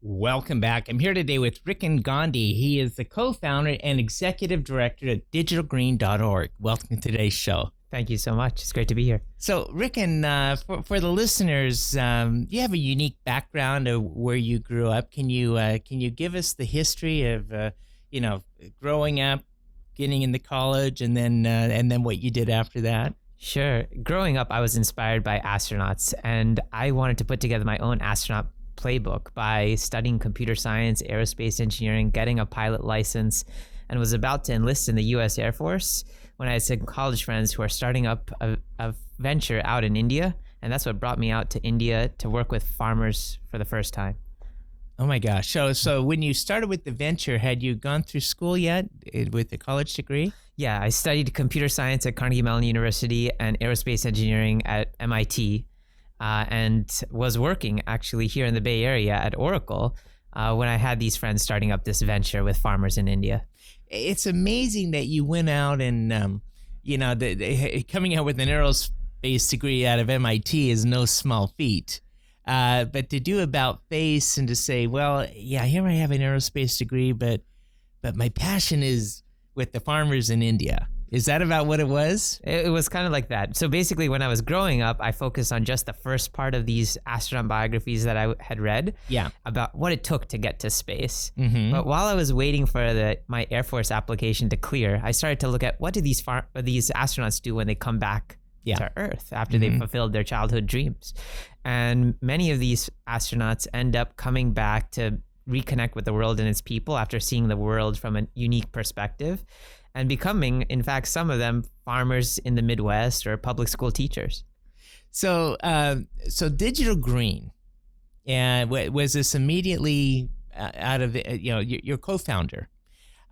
Welcome back. I'm here today with Rikin Ghandi. He is the co-founder and executive director at digitalgreen.org. Welcome to today's show. Thank you so much. It's great to be here. So, Rikin, for the listeners, you have a unique background of where you grew up. Can you give us the history of growing up, getting into college, and then what you did after that? Sure. Growing up, I was inspired by astronauts, and I wanted to put together my own astronaut playbook by studying computer science, aerospace engineering, getting a pilot license, and was about to enlist in the U.S. Air Force when I had some college friends who are starting up a venture out in India. And that's what brought me out to India to work with farmers for the first time. Oh my gosh. So when you started with the venture, had you gone through school yet with the college degree? Yeah, I studied computer science at Carnegie Mellon University and aerospace engineering at MIT. And was working actually here in the Bay Area at Oracle when I had these friends starting up this venture with farmers in India. It's amazing that you went out and, coming out with an aerospace degree out of MIT is no small feat. But to do about face and to say, well, yeah, here I have an aerospace degree, but my passion is with the farmers in India. Is that about what it was? It was kind of like that. So basically, when I was growing up, I focused on just the first part of these astronaut biographies that I had read about what it took to get to space. Mm-hmm. But while I was waiting for my Air Force application to clear, I started to look at what do these astronauts do when they come back to Earth after they've fulfilled their childhood dreams. And many of these astronauts end up coming back to reconnect with the world and its people after seeing the world from a unique perspective, and becoming, in fact, some of them farmers in the Midwest or public school teachers. So Digital Green, was this immediately out of your co-founder?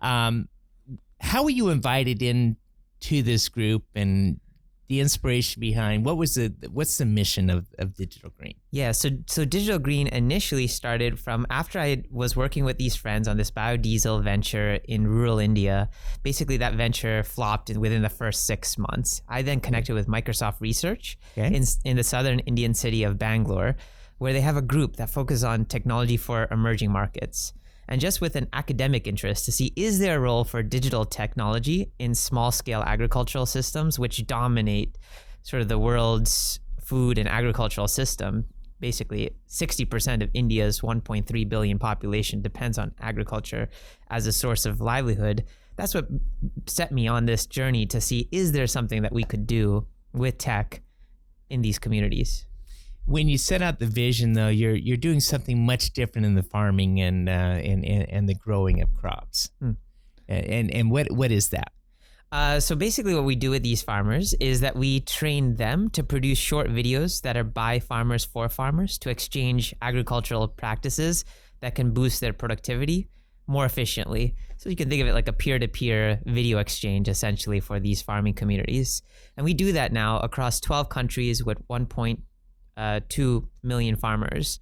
How were you invited into this group, and the inspiration behind what's the mission of Digital Green? Yeah, so Digital Green initially started from after I was working with these friends on this biodiesel venture in rural India. Basically, that venture flopped within the first 6 months. I then connected with Microsoft Research in the southern Indian city of Bangalore, where they have a group that focuses on technology for emerging markets. And just with an academic interest to see, is there a role for digital technology in small-scale agricultural systems, which dominate sort of the world's food and agricultural system? Basically, 60% of India's 1.3 billion population depends on agriculture as a source of livelihood. That's what set me on this journey to see, is there something that we could do with tech in these communities? When you set out the vision, though, you're doing something much different in the farming and the growing of crops. And what is that? So basically what we do with these farmers is that we train them to produce short videos that are by farmers for farmers to exchange agricultural practices that can boost their productivity more efficiently. So you can think of it like a peer-to-peer video exchange, essentially, for these farming communities. And we do that now across 12 countries with 1.2 million farmers.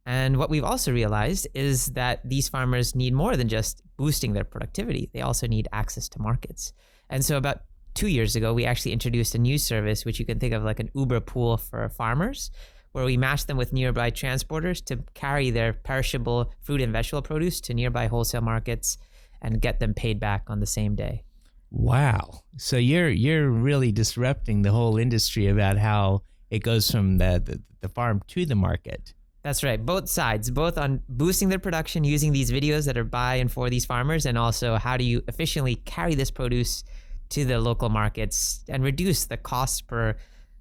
And what we've also realized is that these farmers need more than just boosting their productivity. They also need access to markets. And so about 2 years ago, we actually introduced a new service, which you can think of like an Uber pool for farmers, where we match them with nearby transporters to carry their perishable fruit and vegetable produce to nearby wholesale markets and get them paid back on the same day. Wow. So you're really disrupting the whole industry about how it goes from the farm to the market. That's right. Both sides, both on boosting their production using these videos that are by and for these farmers, and also how do you efficiently carry this produce to the local markets and reduce the cost per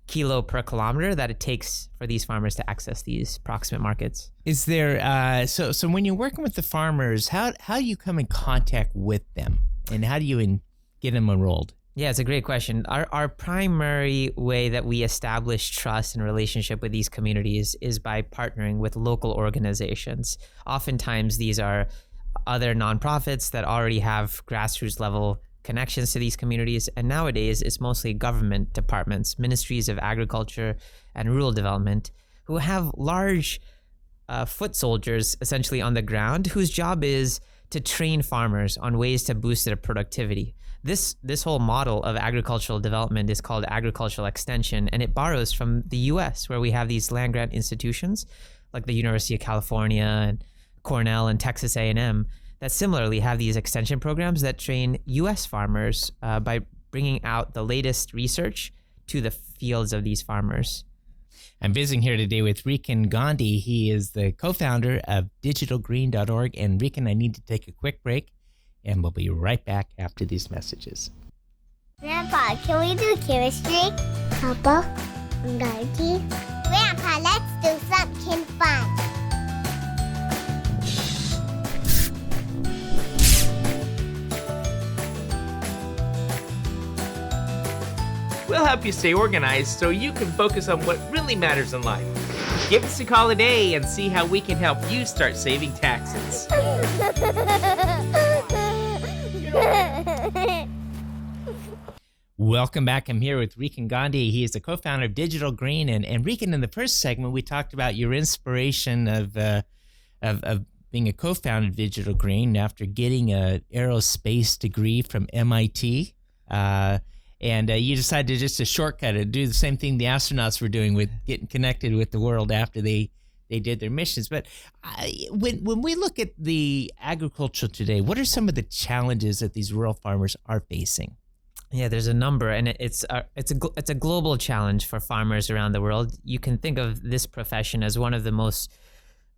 kilo per kilometer that it takes for these farmers to access these proximate markets. Is there so when you're working with the farmers, how do you come in contact with them, and how do you get them enrolled? Yeah, it's a great question. Our primary way that we establish trust and relationship with these communities is by partnering with local organizations. Oftentimes, these are other nonprofits that already have grassroots level connections to these communities. And nowadays, it's mostly government departments, ministries of agriculture and rural development, who have large foot soldiers essentially on the ground, whose job is to train farmers on ways to boost their productivity. This whole model of agricultural development is called agricultural extension, and it borrows from the US, where we have these land grant institutions like the University of California and Cornell and Texas A&M that similarly have these extension programs that train U.S. farmers by bringing out the latest research to the fields of these farmers. I'm visiting here today with Rikin Ghandi. He is the co-founder of digitalgreen.org. And Rikin, I need to take a quick break, and we'll be right back after these messages. Grandpa, can we do chemistry? Papa, Daddy. Grandpa, let's do something fun. We'll help you stay organized so you can focus on what really matters in life. Give us a call today and see how we can help you start saving taxes. Welcome back. I'm here with Rikin Ghandi. He is the co-founder of Digital Green. And Rikin, in the first segment, we talked about your inspiration of being a co-founder of Digital Green after getting an aerospace degree from MIT. And you decided just to shortcut it, do the same thing the astronauts were doing with getting connected with the world after they did their missions. But when we look at the agriculture today, what are some of the challenges that these rural farmers are facing? Yeah, there's a number, and it's a global challenge for farmers around the world. You can think of this profession as one of the most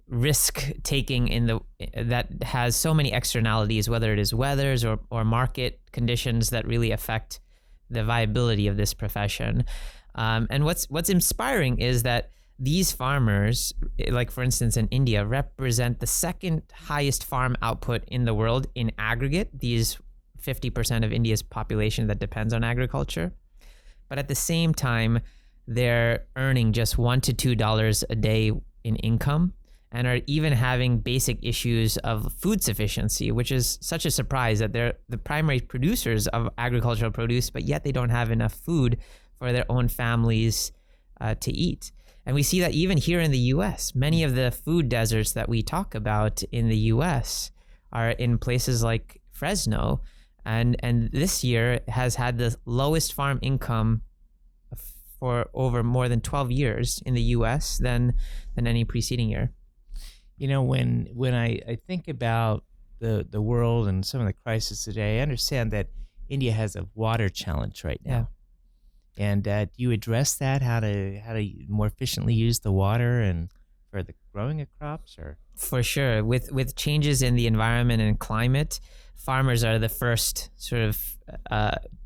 risk-taking that has so many externalities, whether it is weathers or market conditions that really affect the viability of this profession. And what's inspiring is that these farmers, like for instance in India, represent the second highest farm output in the world in aggregate. These 50% of India's population that depends on agriculture. But at the same time, they're earning just $1 to $2 a day in income and are even having basic issues of food sufficiency, which is such a surprise that they're the primary producers of agricultural produce, but yet they don't have enough food for their own families to eat. And we see that even here in the US, many of the food deserts that we talk about in the US are in places like Fresno. And this year has had the lowest farm income for over more than 12 years in the US than any preceding year. You know, when I think about the world and some of the crises today, I understand that India has a water challenge right now. Yeah. And do you address that? How to more efficiently use the water and for the growing of crops? Or for sure, with changes in the environment and climate, farmers are the first sort of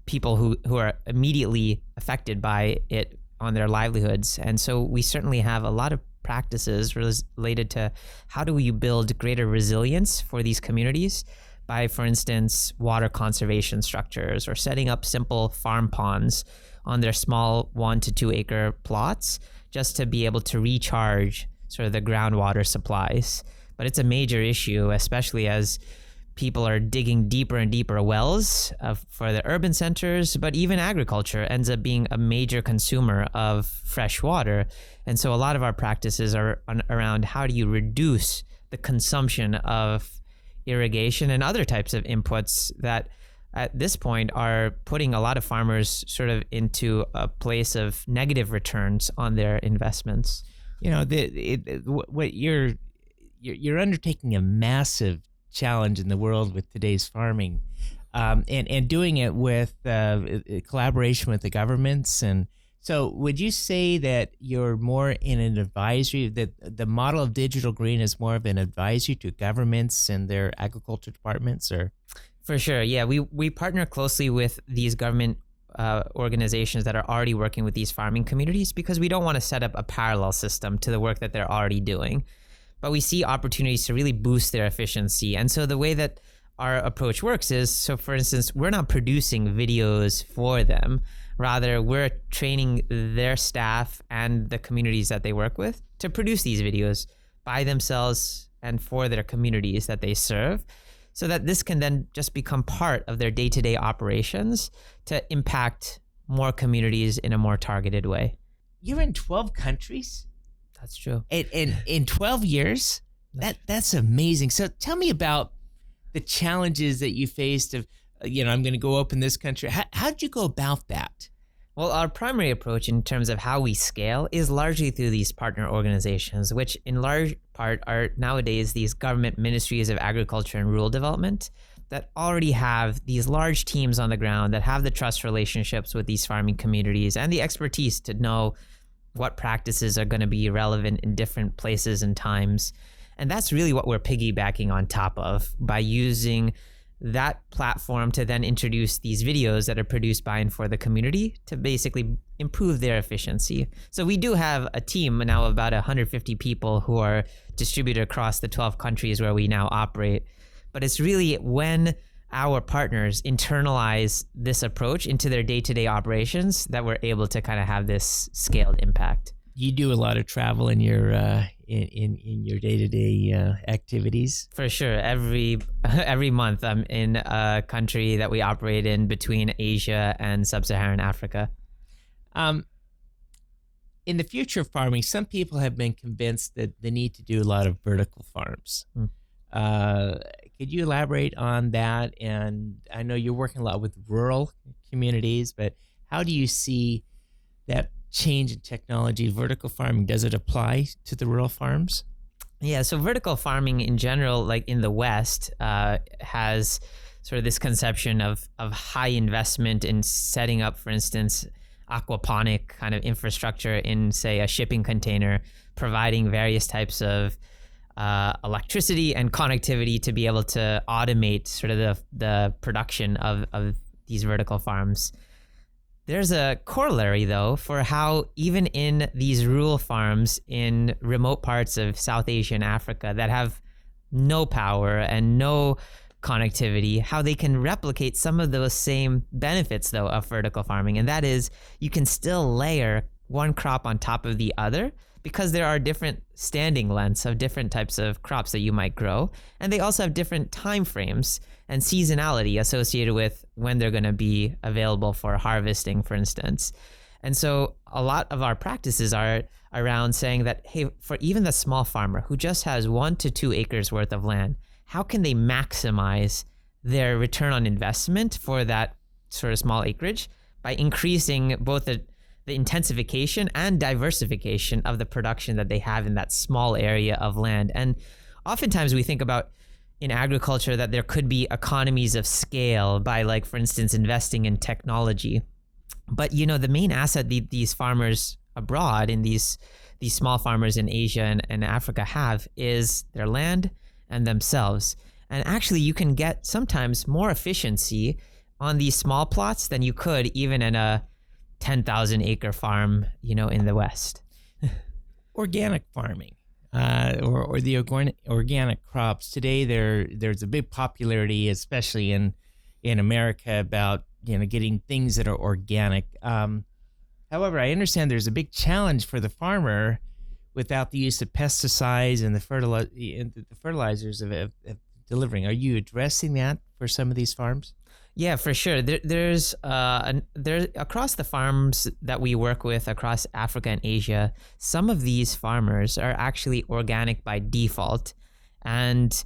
people who are immediately affected by it on their livelihoods. And so we certainly have a lot of practices related to how do we build greater resilience for these communities by, for instance, water conservation structures or setting up simple farm ponds on their small 1 to 2 acre plots just to be able to recharge sort of the groundwater supplies. But it's a major issue, especially as people are digging deeper and deeper wells for the urban centers, but even agriculture ends up being a major consumer of fresh water. And so a lot of our practices are around how do you reduce the consumption of irrigation and other types of inputs that at this point are putting a lot of farmers sort of into a place of negative returns on their investments. You know, what you're undertaking a massive challenge in the world with today's farming, and doing it with collaboration with the governments. And so would you say that you're more in an advisory, that the model of Digital Green is more of an advisory to governments and their agriculture departments? Or For sure, yeah. We partner closely with these government organizations that are already working with these farming communities because we don't want to set up a parallel system to the work that they're already doing. But we see opportunities to really boost their efficiency. And so the way that our approach works is, so for instance, we're not producing videos for them. Rather, we're training their staff and the communities that they work with to produce these videos by themselves and for their communities that they serve, so that this can then just become part of their day-to-day operations to impact more communities in a more targeted way. You're in 12 countries? That's true. In 12 years? That's amazing. So tell me about the challenges that you faced of, I'm going to go open this country. How'd you go about that? Well, our primary approach in terms of how we scale is largely through these partner organizations, which in large part are nowadays these government ministries of agriculture and rural development that already have these large teams on the ground that have the trust relationships with these farming communities and the expertise to know what practices are going to be relevant in different places and times. And that's really what we're piggybacking on top of by using that platform to then introduce these videos that are produced by and for the community to basically improve their efficiency. So we do have a team now of about 150 people who are distributed across the 12 countries where we now operate. But it's really when our partners internalize this approach into their day-to-day operations that we're able to kind of have this scaled impact. You do a lot of travel in your in your day-to-day activities. For sure. Every month I'm in a country that we operate in between Asia and sub-Saharan Africa. In the future of farming, some people have been convinced that they need to do a lot of vertical farms. Could you elaborate on that? And I know you're working a lot with rural communities, but how do you see that change in technology, vertical farming? Does it apply to the rural farms? Yeah, so vertical farming in general, like in the West, has sort of this conception of high investment in setting up, for instance, aquaponic kind of infrastructure in, say, a shipping container, providing various types of electricity and connectivity to be able to automate sort of the production of these vertical farms. There's a corollary, though, for how even in these rural farms in remote parts of South Asia and Africa that have no power and no connectivity, how they can replicate some of those same benefits, though, of vertical farming. And that is you can still layer one crop on top of the other because there are different standing lengths of different types of crops that you might grow. And they also have different time frames and seasonality associated with when they're going to be available for harvesting, for instance. And so a lot of our practices are around saying that, hey, for even the small farmer who just has 1 to 2 acres worth of land, how can they maximize their return on investment for that sort of small acreage by increasing both the intensification and diversification of the production that they have in that small area of land? And oftentimes we think about in agriculture that there could be economies of scale by, like, for instance, investing in technology. But, you know, the main asset these farmers abroad in these small farmers in Asia and Africa have is their land and themselves. And actually you can get sometimes more efficiency on these small plots than you could even in a 10,000 acre farm, you know, in the West. Organic farming, or the organic crops. Today there's a big popularity, especially in America, about, you know, getting things that are organic. However, I understand there's a big challenge for the farmer without the use of pesticides and the fertilizers of delivering. Are you addressing that for some of these farms? Yeah, for sure. There's across the farms that we work with across Africa and Asia, some of these farmers are actually organic by default. And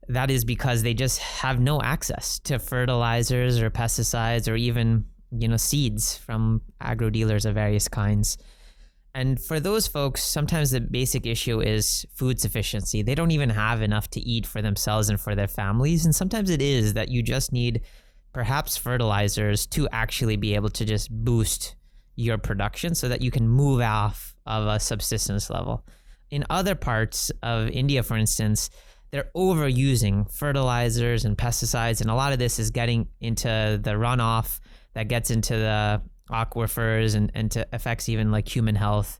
that is because they just have no access to fertilizers or pesticides or even, you know, seeds from agro dealers of various kinds. And for those folks, sometimes the basic issue is food sufficiency. They don't even have enough to eat for themselves and for their families. And sometimes it is that you just need perhaps fertilizers to actually be able to just boost your production so that you can move off of a subsistence level. In other parts of India, for instance, they're overusing fertilizers and pesticides, and a lot of this is getting into the runoff that gets into the aquifers and to affects even like human health.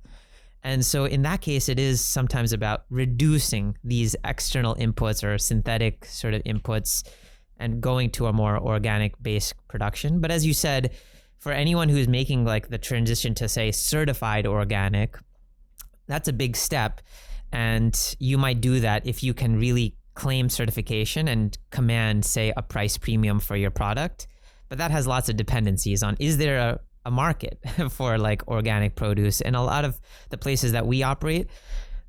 And so in that case, it is sometimes about reducing these external inputs or synthetic sort of inputs and going to a more organic based production. But as you said, for anyone who's making like the transition to, say, certified organic, that's a big step. And you might do that if you can really claim certification and command, say, a price premium for your product. But that has lots of dependencies on, is there a market for like organic produce? And a lot of the places that we operate,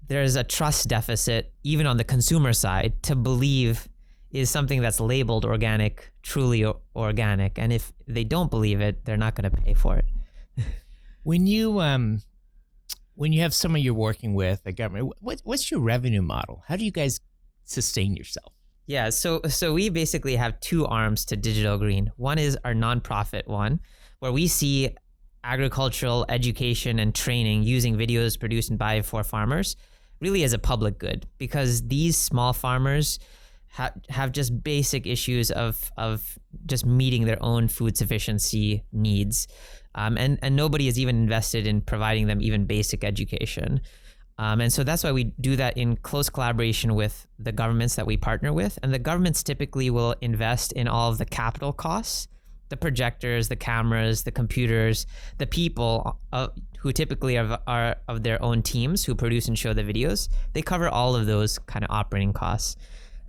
there's a trust deficit, even on the consumer side, to believe is something that's labeled organic truly organic. And if they don't believe it, they're not going to pay for it. When you have someone you're working with, a government, what's your revenue model? How do you guys sustain yourself? Yeah, so we basically have two arms to Digital Green. One is our nonprofit one, where we see agricultural education and training using videos produced by for farmers really as a public good, because these small farmers have just basic issues of just meeting their own food sufficiency needs, and nobody is even invested in providing them even basic education. And so that's why we do that in close collaboration with the governments that we partner with. And the governments typically will invest in all of the capital costs, the projectors, the cameras, the computers, the people who typically are of their own teams who produce and show the videos. They cover all of those kind of operating costs.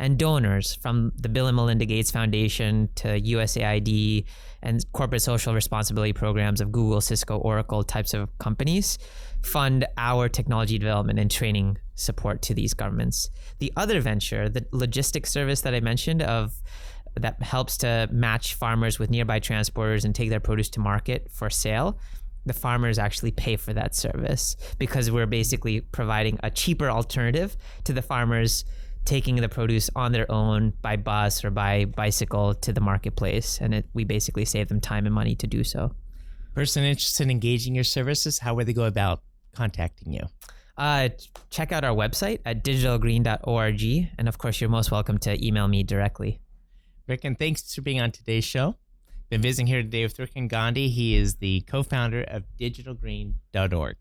And donors, from the Bill and Melinda Gates Foundation to USAID and corporate social responsibility programs of Google, Cisco, Oracle types of companies, fund our technology development and training support to these governments. The other venture, the logistics service that I mentioned, that helps to match farmers with nearby transporters and take their produce to market for sale, the farmers actually pay for that service because we're basically providing a cheaper alternative to the farmers taking the produce on their own by bus or by bicycle to the marketplace. And we basically save them time and money to do so. Person interested in engaging your services, how would they go about contacting you? Check out our website at digitalgreen.org. And of course, you're most welcome to email me directly. Rikin, thanks for being on today's show. Been visiting here today with Rikin Ghandi. He is the co-founder of digitalgreen.org.